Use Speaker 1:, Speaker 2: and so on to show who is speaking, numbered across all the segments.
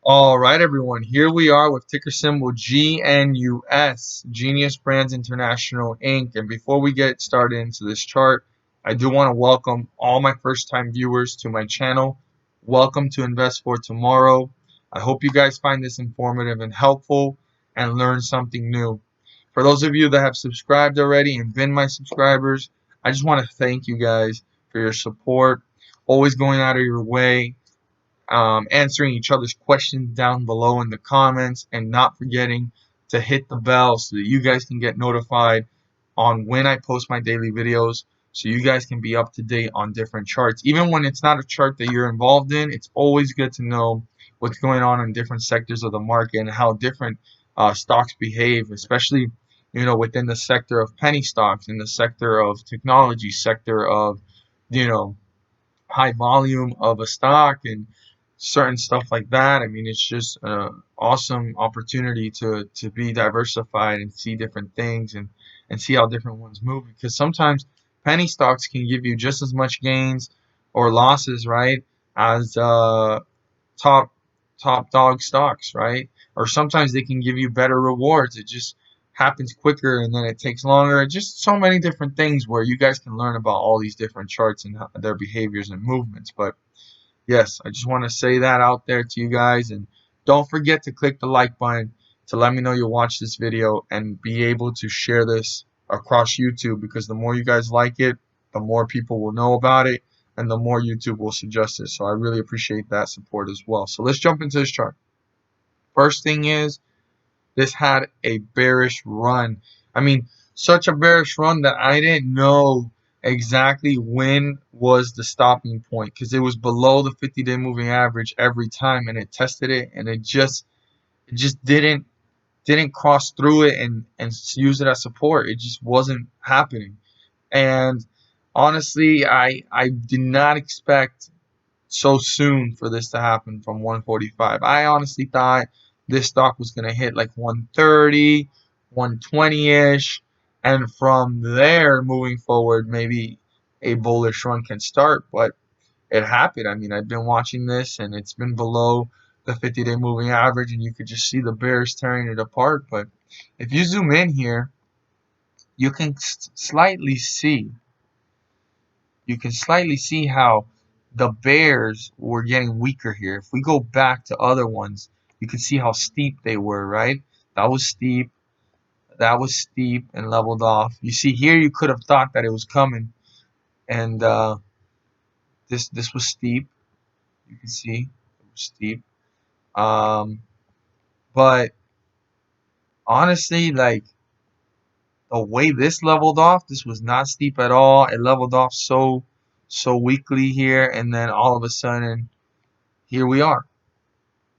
Speaker 1: All right, everyone. Here we are with ticker symbol GNUS, Genius Brands International Inc. And before we get started into this chart, I do want to welcome all my first-time viewers to my channel. Welcome to Invest for Tomorrow. I hope you guys find this informative and helpful and learn something new. For those of you that have subscribed already and been my subscribers, I just want to thank you guys for your support, always going out of your way answering each other's questions down below in the comments, and not forgetting to hit the bell so that you guys can get notified on when I post my daily videos, so you guys can be up to date on different charts. Even when it's not a chart that you're involved in, it's always good to know what's going on in different sectors of the market and how different stocks behave, especially within the sector of penny stocks, in the sector of technology, sector of you know high volume of a stock and certain stuff like that. I mean, it's just an awesome opportunity to be diversified and see different things and see how different ones move, because sometimes penny stocks can give you just as much gains or losses, right, as top top dog stocks, right? Or sometimes they can give you better rewards. It just happens quicker and then it takes longer. Just so many different things where you guys can learn about all these different charts and their behaviors and movements. But yes, I just want to say that out there to you guys, and don't forget to click the like button to let me know you watch this video and be able to share this across YouTube, because the more you guys like it, the more people will know about it and the more YouTube will suggest it. So I really appreciate that support as well. So let's jump into this chart. First thing is, this had a bearish run. I mean, such a bearish run that I didn't know exactly when was the stopping point, because it was below the 50-day moving average every time, and it tested it, and it just didn't cross through it and use it as support. It just wasn't happening. And honestly, I did not expect so soon for this to happen from 145. I honestly thought this stock was going to hit like 130, 120-ish, and from there moving forward, maybe a bullish run can start, but it happened. I mean, I've been watching this and it's been below the 50-day moving average, and you could just see the bears tearing it apart. But if you zoom in here, you can slightly see how the bears were getting weaker here. If we go back to other ones, you can see how steep they were, right? That was steep, that was steep and leveled off. You see here, you could have thought that it was coming, and this was steep. You can see it was steep. Um, but honestly, like, the way this leveled off, this was not steep at all. It leveled off so weakly here, and then all of a sudden, here we are.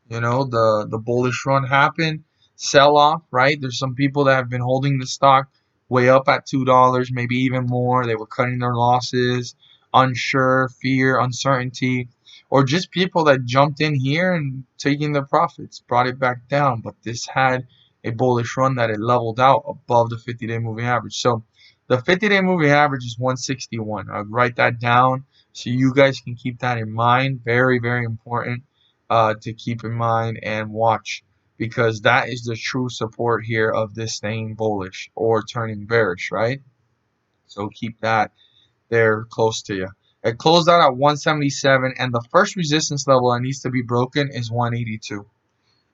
Speaker 1: The bullish run happened, sell off, right? There's some people that have been holding the stock way up at $2, maybe even more. They were cutting their losses, unsure, fear, uncertainty, or just people that jumped in here and taking their profits, brought it back down. But this had a bullish run that it leveled out above the 50-day moving average. So the 50-day moving average is 161. I'll write that down so you guys can keep that in mind. Very, very important to keep in mind and watch, because that is the true support here of this staying bullish or turning bearish, right? So keep that there close to you. It closed out at 177, and the first resistance level that needs to be broken is 182.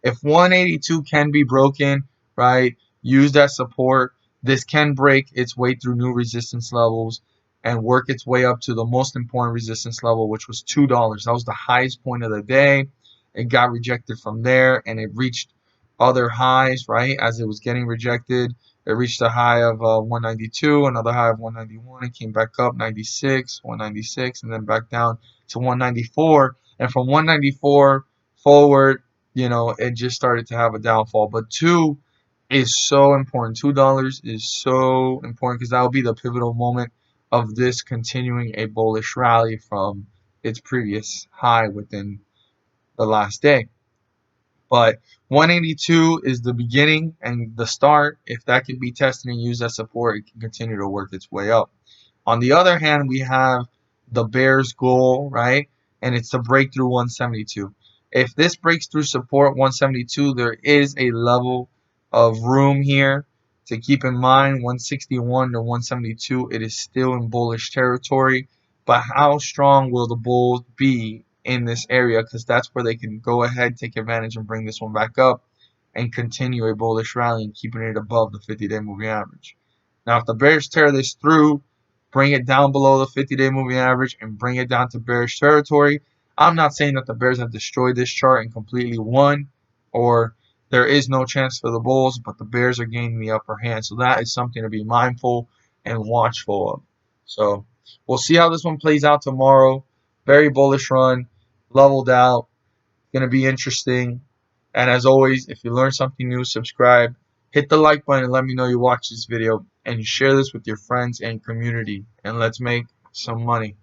Speaker 1: If 182 can be broken, right, use that support. This can break its way through new resistance levels and work its way up to the most important resistance level, which was $2. That was the highest point of the day. It got rejected from there, and it reached other highs, right, as it was getting rejected. It reached a high of 192, another high of 191. It came back up 96, 196, and then back down to 194. And from 194 forward, it just started to have a downfall. But two is so important. $2 is so important, because that will be the pivotal moment of this continuing a bullish rally from its previous high within the last day. But 182 is the beginning and the start. If that can be tested and used as support, it can continue to work its way up. On the other hand, we have the bear's goal, right? And it's to break through 172. If this breaks through support 172, there is a level of room here to keep in mind. 161 to 172, it is still in bullish territory. But how strong will the bulls be in this area? Because that's where they can go ahead, take advantage, and bring this one back up and continue a bullish rally and keeping it above the 50-day moving average. Now, if the bears tear this through, bring it down below the 50-day moving average and bring it down to bearish territory, I'm not saying that the bears have destroyed this chart and completely won, or there is no chance for the bulls, but the bears are gaining the upper hand. So that is something to be mindful and watchful of. So we'll see how this one plays out tomorrow. Very bullish run, leveled out, going to be interesting. And as always, if you learn something new, subscribe, hit the like button, and let me know you watched this video, and share this with your friends and community. And let's make some money.